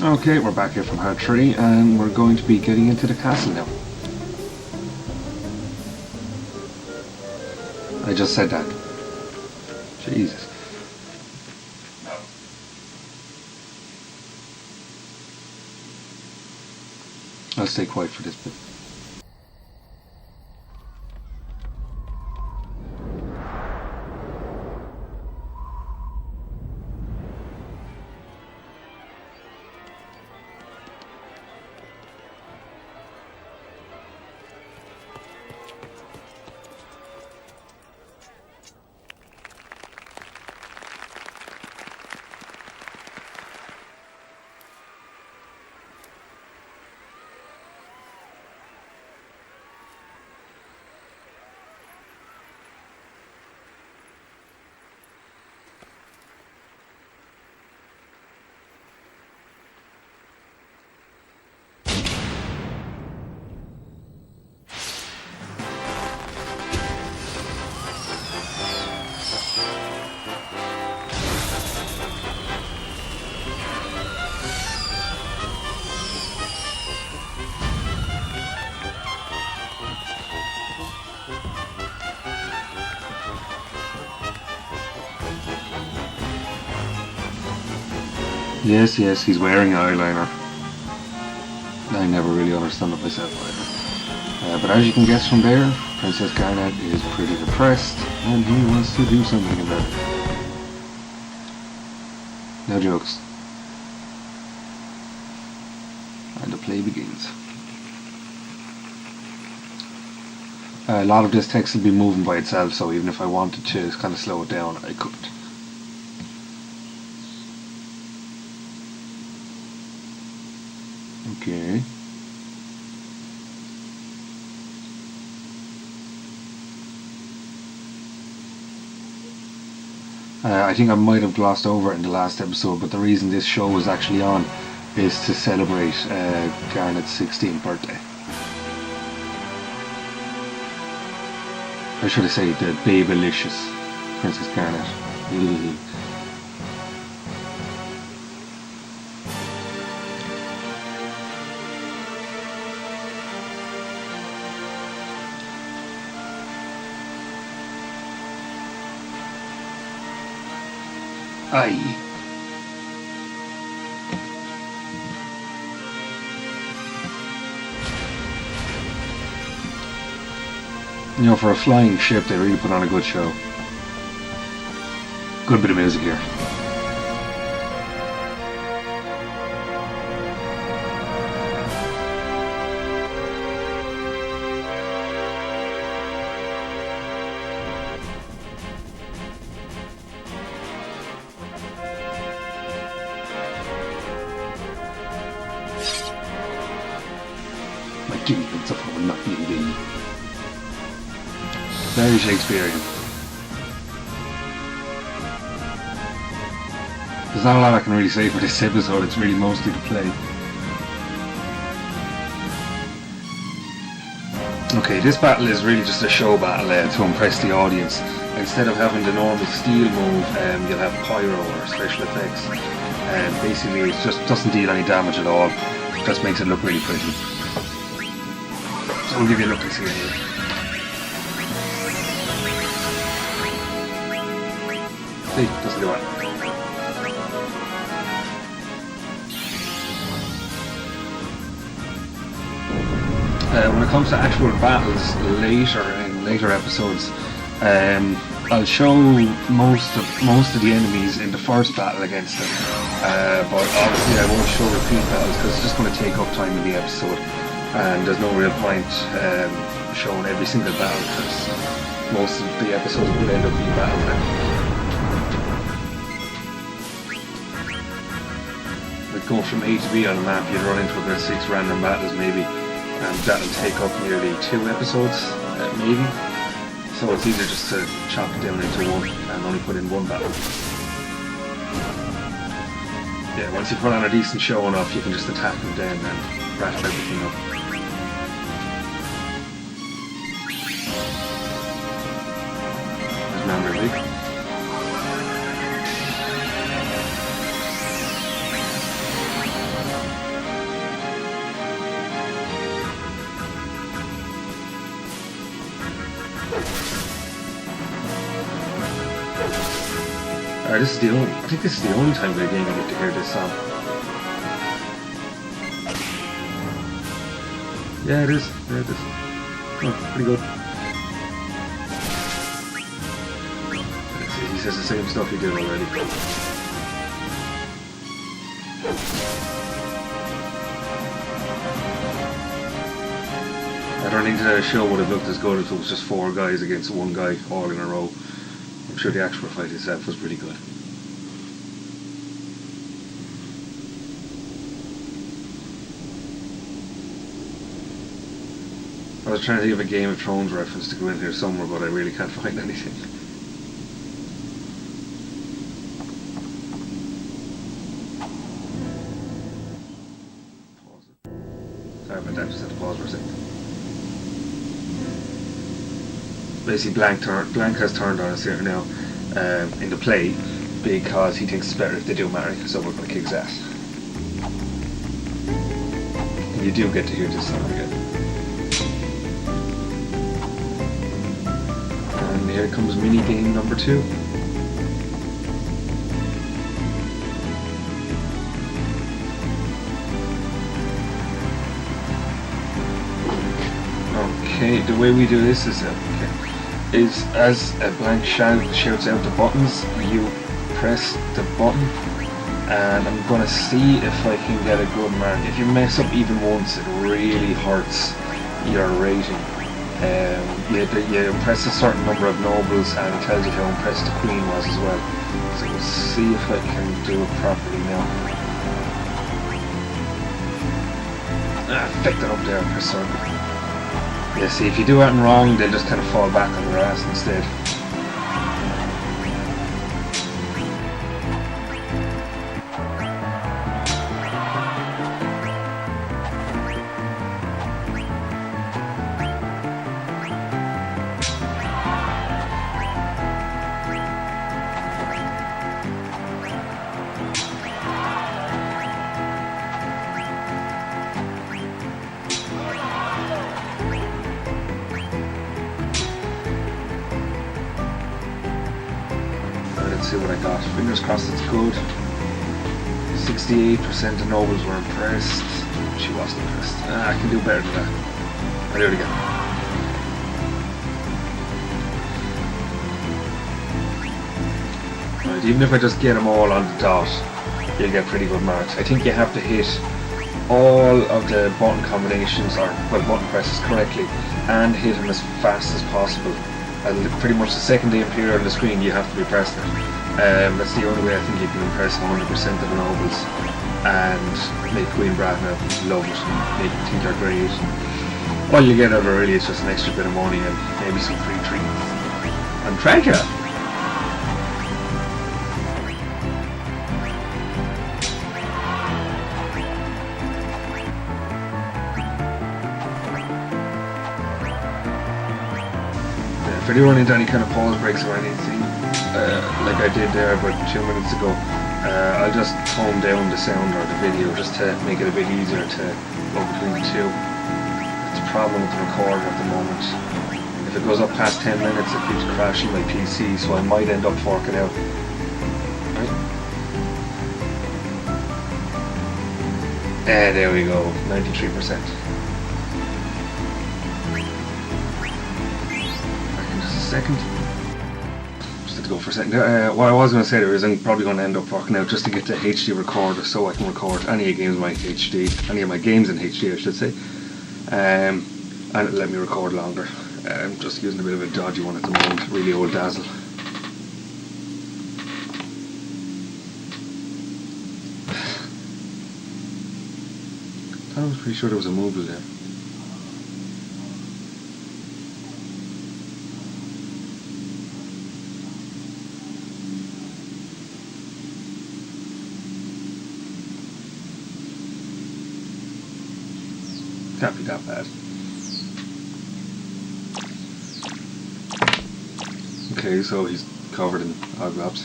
Okay, we're back here from part 3 and we're going to be getting into the castle now. I just said that. Jesus. I'll stay quiet for this bit. Yes, he's wearing eyeliner. I never really understand it myself either. But as you can guess from there, Princess Garnet is pretty depressed and he wants to do something about it. No jokes. And the play begins. A lot of this text will be moving by itself, so even if I wanted to kind of slow it down, I couldn't. Okay. I think I might have glossed over it in the last episode, but the reason this show was actually on is to celebrate Garnet's 16th birthday. Or should I say the babylicious Princess Garnet. Aye. You know, for a flying ship, they really put on a good show. Good bit of music here. My demons of will not be in thee. Very Shakespearean. There's not a lot I can really say for this episode, it's really mostly the play. Okay, this battle is really just a show battle to impress the audience. Instead of having the normal steel move, you'll have pyro or special effects. Basically, it just doesn't deal any damage at all. It just makes it look really pretty. So I'll give you a look and see it here. See, doesn't do it. When it comes to actual battles in later episodes, I'll show most of the enemies in the first battle against them, but obviously I won't show repeat battles because it's just going to take up time in the episode, and there's no real point showing every single battle because most of the episodes will end up being battles now. Going from A to B on a map, you'd run into about 6 random battles maybe, and that'll take up nearly 2 episodes, maybe. So it's easier just to chop it down into one and only put in one battle. Yeah, once you put on a decent show enough, you can just attack them then and rattle everything up. There's memory leak. This is the only, I think this is the only time in the game you get to hear this song. Yeah, it is. Yeah, it is. Oh, pretty good. Let's see, he says the same stuff he did already. I don't think the show would have looked as good if it was just 4 guys against 1 guy all in a row. I'm sure the actual fight itself was pretty good. I was trying to think of a Game of Thrones reference to go in here somewhere, but I really can't find anything. Pause it. Sorry about that, just had to pause for a second. Basically, Blank has turned on us here now in the play because he thinks it's better if they do marry, so we're going to kick his ass. And you do get to hear this song again. And here comes mini game number 2. Okay, the way we do this is as a Blank shouts out the buttons, you press the button, and I'm gonna see if I can get a good mark. If you mess up even once, it really hurts your rating. You impress a certain number of nobles, and it tells you how impressed the queen was as well. So we'll see if I can do it properly now. Picked it up there, press circle. Yeah, see, if you do anything wrong, they'll just kind of fall back on their ass instead. Let's see what I got. Fingers crossed it's good. 68% of nobles were impressed. She wasn't impressed. I can do better than that. I'll do it again. Right, even if I just get them all on the dot, you'll get pretty good marks. I think you have to hit all of the button combinations, or well, button presses correctly, and hit them as fast as possible. And pretty much the second they appear on the screen, you have to be pressing it. That's the only way I think you can impress 100% of the nobles and make Queen Bratna love it and make them think you're great. All you get out of it really is just an extra bit of money and maybe some free treatment. And treasure! If I do run into any kind of pause breaks or anything, like I did there about 2 minutes ago, I'll just tone down the sound or the video just to make it a bit easier to go between the two. It's a problem with the recorder at the moment. If it goes up past 10 minutes, it keeps crashing my PC, so I might end up forking out. Right? And there we go, 93%. Second. Just had to go for a second. What I was going to say there is I'm probably going to end up working out just to get the HD recorder so I can record any of my games in HD, I should say, and it'll let me record longer. I'm just using a bit of a dodgy one at the moment, really old Dazzle. I was pretty sure there was a mobile there. Can't be that bad. Okay, so he's covered in hobnobs.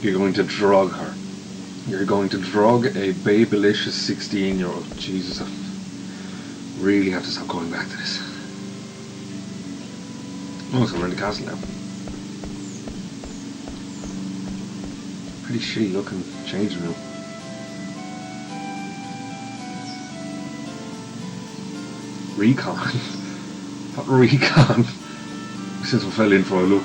You're going to drug her. You're going to drug a babylicious 16-year-old. Jesus, I really have to stop going back to this. Oh, so we're in the castle now. Pretty shitty looking changing room. Recon? What recon? Since we fell in for a look.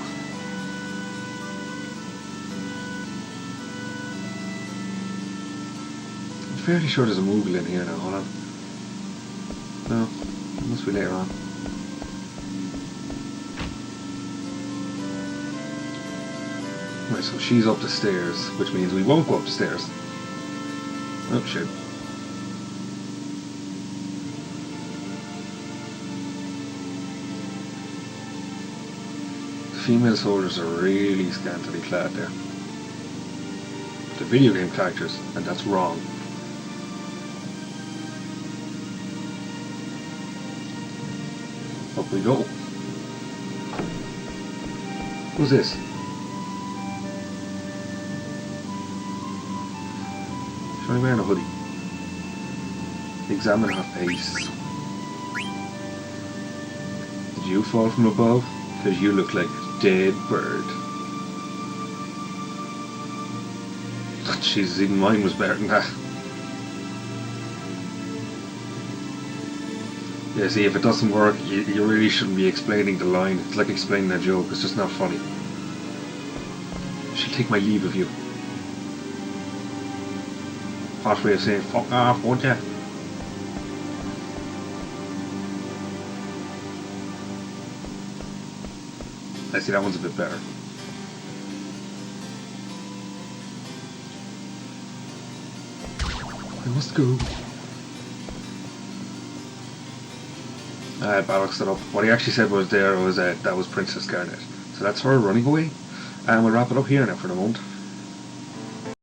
I'm fairly sure there's a movie in here now, hold on. No, it must be later on. Right, so she's up the stairs, which means we won't go up the stairs. Oh shit. The female soldiers are really scantily clad there. They're video game characters, and that's wrong. Up we go. Who's this? She's only wearing a hoodie. Examine her face. Did you fall from above? Because you look like a dead bird. Jesus, even mine was better than that. Yeah, see, if it doesn't work, you really shouldn't be explaining the line. It's like explaining a joke, it's just not funny. She'll take my leave of you. Fast way of saying, fuck off, won't ya? I see, that one's a bit better. I must go. Ballox it up. What he actually said was that was Princess Garnet. So that's her running away. And we'll wrap it up here now for the moment.